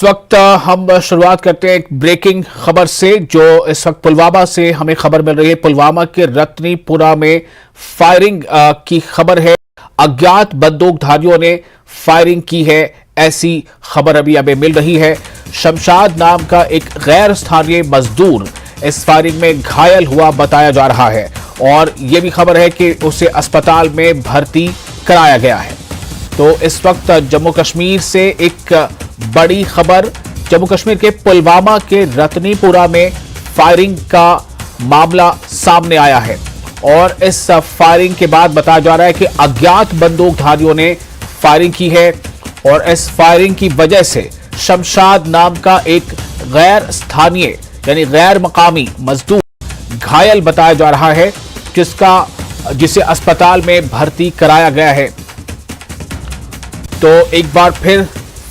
इस वक्त हम शुरुआत करते हैं एक ब्रेकिंग खबर से जो इस वक्त पुलवामा से हमें खबर मिल रही है। पुलवामा के रत्नीपुरा में फायरिंग की खबर है। अज्ञात बंदूकधारियों ने फायरिंग की है, ऐसी खबर अभी हमें मिल रही है। शमशाद नाम का एक गैर स्थानीय मजदूर इस फायरिंग में घायल हुआ बताया जा रहा है और यह भी खबर है कि उसे अस्पताल में भर्ती कराया गया है। तो इस वक्त जम्मू कश्मीर से एक बड़ी खबर, जम्मू कश्मीर के पुलवामा के रत्नीपुरा में फायरिंग का मामला सामने आया है और इस फायरिंग के बाद बताया जा रहा है कि अज्ञात बंदूकधारियों ने फायरिंग की है और इस फायरिंग की वजह से शमशाद नाम का एक गैर स्थानीय यानी गैर मकामी मजदूर घायल बताया जा रहा है, जिसे अस्पताल में भर्ती कराया गया है। तो एक बार फिर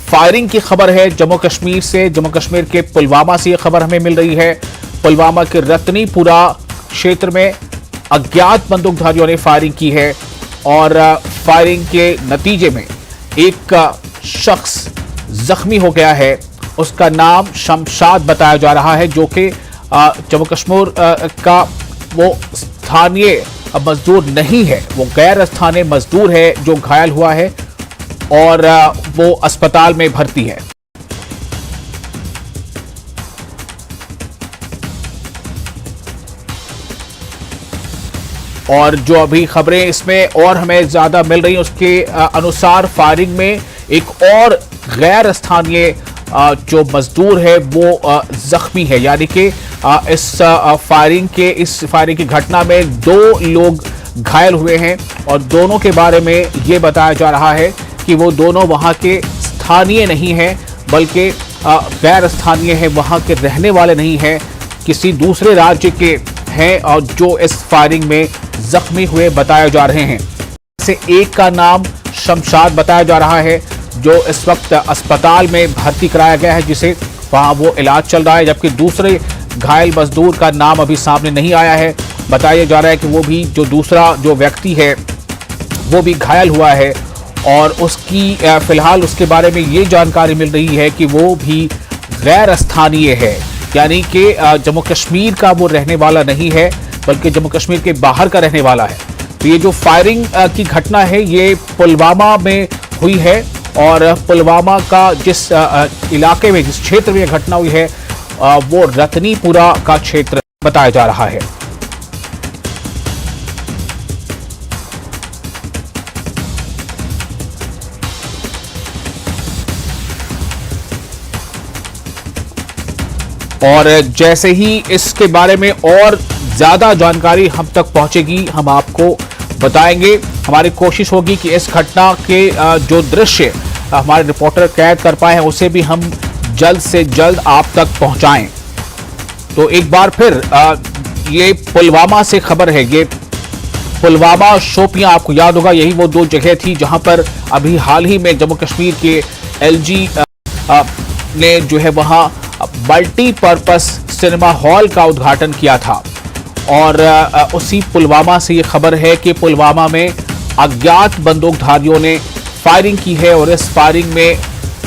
फायरिंग की खबर है जम्मू कश्मीर से, जम्मू कश्मीर के पुलवामा से यह खबर हमें मिल रही है। पुलवामा के रत्नीपुरा क्षेत्र में अज्ञात बंदूकधारियों ने फायरिंग की है और फायरिंग के नतीजे में एक शख्स जख्मी हो गया है। उसका नाम शमशाद बताया जा रहा है, जो कि जम्मू कश्मीर का वो स्थानीय मजदूर नहीं है, वो गैर स्थानीय मजदूर है जो घायल हुआ है और वो अस्पताल में भर्ती है। और जो अभी खबरें इसमें और हमें ज्यादा मिल रही हैं उसके अनुसार फायरिंग में एक और गैर स्थानीय जो मजदूर है वो जख्मी है, यानी कि इस फायरिंग की घटना में 2 लोग घायल हुए हैं और दोनों के बारे में ये बताया जा रहा है कि वो दोनों वहां के स्थानीय नहीं हैं, बल्कि गैर स्थानीय है, वहां के रहने वाले नहीं हैं, किसी दूसरे राज्य के हैं और जो इस फायरिंग में जख्मी हुए बताए जा रहे हैं। से एक का नाम शमशाद बताया जा रहा है जो इस वक्त अस्पताल में भर्ती कराया गया है, जिसे वहां वो इलाज चल रहा है, जबकि दूसरे घायल मजदूर का नाम अभी सामने नहीं आया है। बताया जा रहा है कि वो भी जो दूसरा जो व्यक्ति है वो भी घायल हुआ है और उसकी फिलहाल उसके बारे में ये जानकारी मिल रही है कि वो भी गैर स्थानीय है, यानी कि जम्मू कश्मीर का वो रहने वाला नहीं है, बल्कि जम्मू कश्मीर के बाहर का रहने वाला है। तो ये जो फायरिंग की घटना है ये पुलवामा में हुई है और पुलवामा का जिस इलाके में, जिस क्षेत्र में यह घटना हुई है वो रत्नीपुरा का क्षेत्र बताया जा रहा है। और जैसे ही इसके बारे में और ज्यादा जानकारी हम तक पहुंचेगी हम आपको बताएंगे। हमारी कोशिश होगी कि इस घटना के जो दृश्य हमारे रिपोर्टर कैद कर पाए हैं उसे भी हम जल्द से जल्द आप तक पहुंचाएं। तो एक बार फिर ये पुलवामा से खबर है। ये पुलवामा शोपियां, आपको याद होगा यही वो 2 जगह थी जहां पर अभी हाल ही में जम्मू कश्मीर के LG ने जो है वहां मल्टीपर्पस सिनेमा हॉल का उद्घाटन किया था और उसी पुलवामा से ये खबर है कि पुलवामा में अज्ञात बंदूकधारियों ने फायरिंग की है और इस फायरिंग में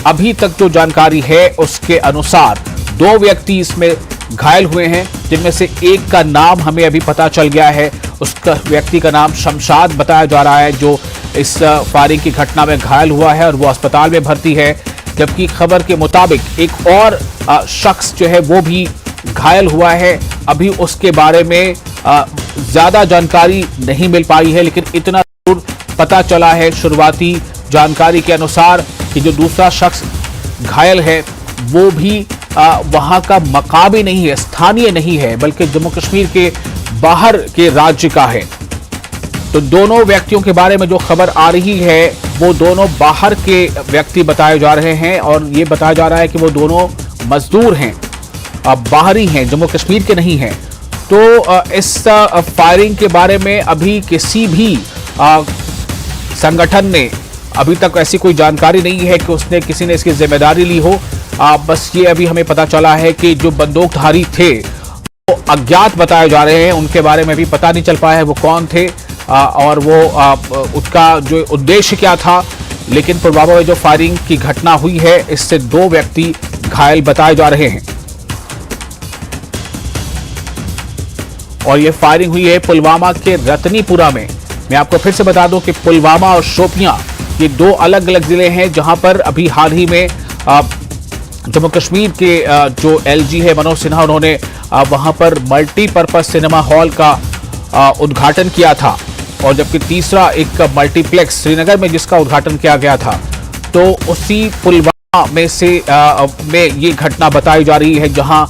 अभी तक जो जानकारी है उसके अनुसार 2 व्यक्ति इसमें घायल हुए हैं, जिनमें से एक का नाम हमें अभी पता चल गया है। उसका व्यक्ति का नाम शमशाद बताया जा रहा है जो इस फायरिंग की घटना में घायल हुआ है और वो अस्पताल में भर्ती है, जबकि खबर के मुताबिक एक और शख्स जो है वो भी घायल हुआ है। अभी उसके बारे में ज्यादा जानकारी नहीं मिल पाई है, लेकिन इतना जरूर पता चला है शुरुआती जानकारी के अनुसार कि जो दूसरा शख्स घायल है वो भी वहां का मकामी नहीं है, स्थानीय नहीं है, बल्कि जम्मू कश्मीर के बाहर के राज्य का है। तो दोनों व्यक्तियों के बारे में जो खबर आ रही है वो दोनों बाहर के व्यक्ति बताए जा रहे हैं और ये बताया जा रहा है कि वो दोनों मजदूर हैं, बाहरी हैं, जम्मू कश्मीर के नहीं हैं। तो इस फायरिंग के बारे में अभी किसी भी संगठन ने अभी तक ऐसी कोई जानकारी नहीं है कि किसी ने इसकी जिम्मेदारी ली हो। बस ये अभी हमें पता चला है कि जो बंदूकधारी थे वो अज्ञात बताए जा रहे हैं, उनके बारे में भी पता नहीं चल पाया है वो कौन थे और वो उसका जो उद्देश्य क्या था। लेकिन पुलवामा में जो फायरिंग की घटना हुई है इससे 2 व्यक्ति घायल बताए जा रहे हैं। और यह फायरिंग हुई है पुलवामा के रतनीपुरा में। मैं आपको फिर से बता दूं कि पुलवामा और शोपियां ये दो अलग अलग जिले हैं जहां पर अभी हाल ही में जम्मू कश्मीर के जो एलजी है मनोज सिन्हा, उन्होंने वहां पर मल्टीपर्पज सिनेमा हॉल का उद्घाटन किया था। और जबकि तीसरा एक मल्टीप्लेक्स श्रीनगर में जिसका उद्घाटन किया गया था, तो उसी पुलवामा में से में ये घटना बताई जा रही है जहां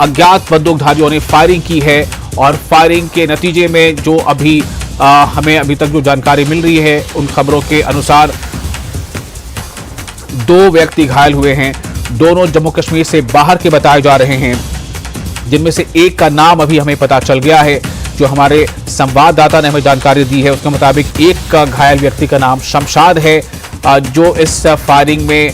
अज्ञात बंदूकधारियों ने फायरिंग की है। और फायरिंग के नतीजे में जो अभी हमें अभी तक जो जानकारी मिल रही है, उन खबरों के अनुसार 2 व्यक्ति घायल हुए हैं। दोनों जम्मू कश्मीर से बाहर के बताए जा रहे हैं, जिनमें से एक का नाम अभी हमें पता चल गया है। जो हमारे संवाददाता ने हमें जानकारी दी है उसके मुताबिक एक का घायल व्यक्ति का नाम शमशाद है, जो इस फायरिंग में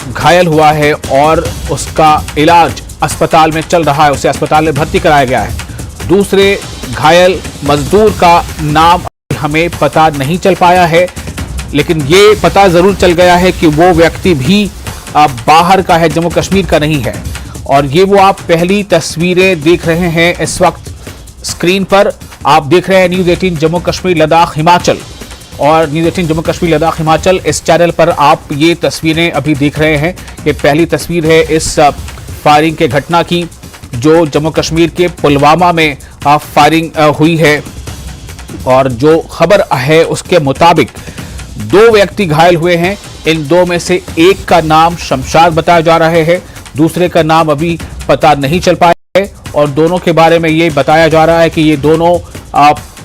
घायल हुआ है और उसका इलाज अस्पताल में चल रहा है, उसे अस्पताल में भर्ती कराया गया है। दूसरे घायल मजदूर का नाम हमें पता नहीं चल पाया है, लेकिन ये पता जरूर चल गया है कि वो व्यक्ति भी बाहर का है, जम्मू कश्मीर का नहीं है। और ये वो आप पहली तस्वीरें देख रहे हैं इस वक्त स्क्रीन पर। आप देख रहे हैं न्यूज़ 18 जम्मू कश्मीर लद्दाख हिमाचल, और न्यूज़ 18 जम्मू कश्मीर लद्दाख हिमाचल इस चैनल पर आप ये तस्वीरें अभी देख रहे हैं। ये पहली तस्वीर है इस फायरिंग के घटना की, जो जम्मू कश्मीर के पुलवामा में फायरिंग हुई है। और जो खबर है उसके मुताबिक 2 व्यक्ति घायल हुए हैं। इन 2 में से एक का नाम शमशाद बताया जा रहा है, दूसरे का नाम अभी पता नहीं चल पाया है। और दोनों के बारे में ये बताया जा रहा है कि ये दोनों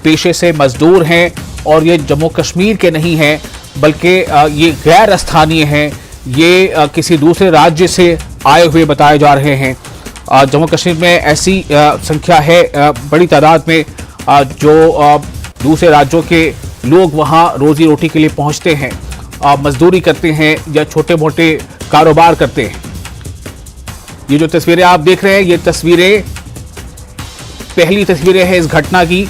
पेशे से मजदूर हैं और ये जम्मू कश्मीर के नहीं हैं, बल्कि ये गैर स्थानीय हैं। ये किसी दूसरे राज्य से आए हुए बताए जा रहे हैं। जम्मू कश्मीर में ऐसी संख्या है बड़ी तादाद में, जो दूसरे राज्यों के लोग वहाँ रोजी रोटी के लिए पहुँचते हैं, मजदूरी करते हैं या छोटे मोटे कारोबार करते हैं। ये जो तस्वीरें आप देख रहे हैं, ये तस्वीरें पहली तस्वीरें हैं इस घटना की,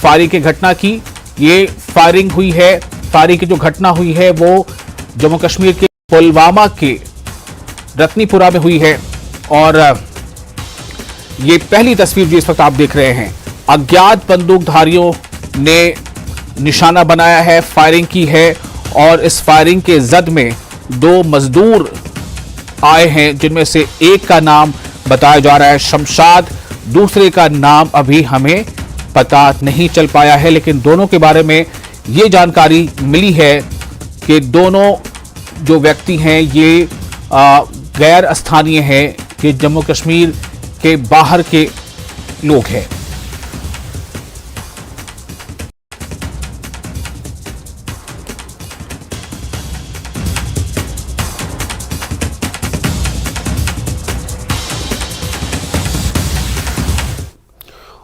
फायरिंग की घटना की। ये फायरिंग हुई है, फायरिंग की जो घटना हुई है वो जम्मू कश्मीर के पुलवामा के रतनीपुरा में हुई है। और ये पहली तस्वीर जो इस वक्त आप देख रहे हैं, अज्ञात बंदूकधारियों ने निशाना बनाया है, फायरिंग की है। और इस फायरिंग के जद में 2 मजदूर आए हैं, जिनमें से एक का नाम बताया जा रहा है शमशाद, दूसरे का नाम अभी हमें पता नहीं चल पाया है। लेकिन दोनों के बारे में ये जानकारी मिली है कि दोनों जो व्यक्ति हैं ये गैर स्थानीय हैं, ये जम्मू कश्मीर के बाहर के लोग हैं।